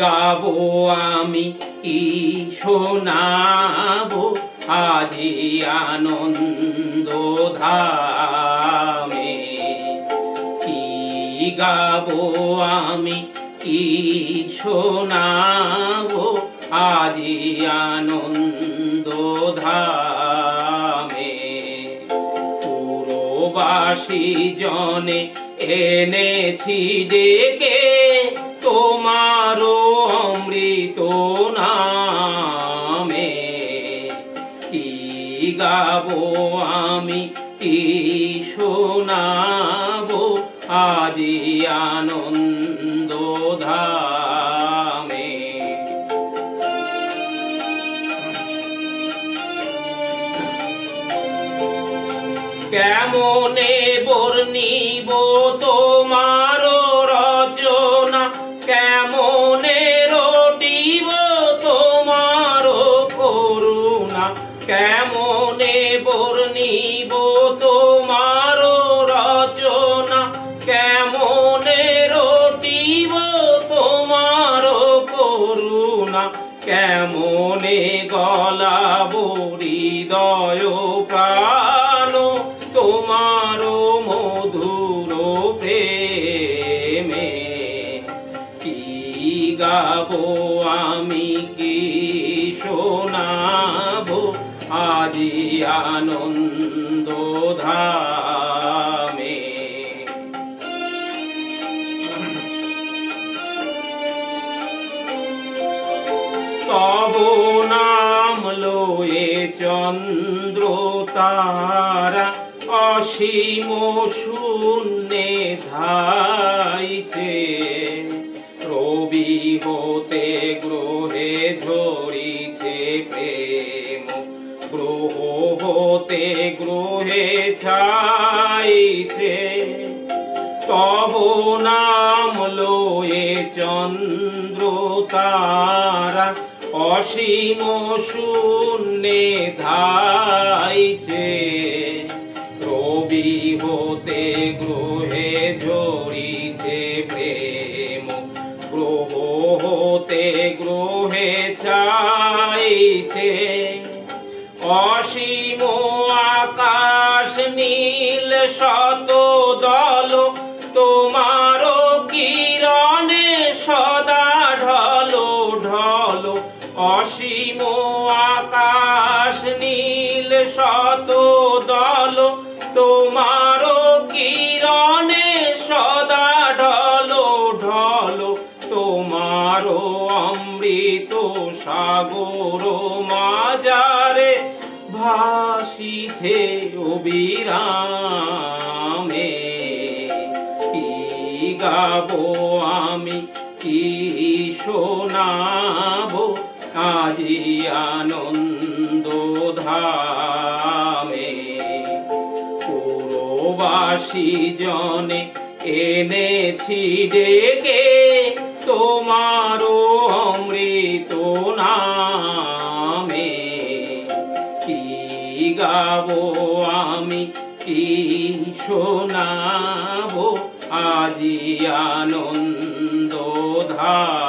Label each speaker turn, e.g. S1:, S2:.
S1: গাবো আমি কি শোনাবো আজি আনন্দ ধামে, কি গাবো আমি কি শোনাবো আজি আনন্দ ধামে। পুরবাসী জনে এনেছি ডেকে তোমারও অমৃত নামে, কি গাবো আমি কি শোনাবো আজি আনন্দ ধামে। কেমনে বর্ণিব তোমার রচনা, কেমনে রটিব তোমার করুণা, কেমনে বর্ণিব তোমার রচনা, কেমনে রটিব তোমার করুণা, কেমনে গলাবো হৃদয় প্রাণ তোমার মধুর প্রেমে, কি গাবো আমি কি শোনাবো আজি আনন্দ ধামে। তব নাম লয়ে চন্দ্র তারা অসীম শূন্যে ধাইছে, রবি হতে গ্রহে ঝরিছে প্রেম, গ্রহ হতে গ্রহে ছাইছে। তব নাম লয়ে চন্দ্র তারা অসীম শূন্যে ধাইছে, রবি হতে গ্রহে ঝরিছে প্রেম, গ্রহ হতে গ্রহে ছাইছে। অসীম আকাশ নীল শত দল তোমার কিরণে সদা ঢলো ঢলো, অসীম আকাশ নীল শত দল তোমার কিরণে সদা ঢলো ঢলো, তোমার অমৃত সাগর মাঝারে ভাসিছে অবিরামে, কি গাবো আমি কি শোনাবো আজি আনন্দ ধামে। পুরবাসী জনে এনেছি ডেকে তোমারও অমৃত নামে, কি গাবো আমি কি শোনাবো আজি আনন্দ ধামে।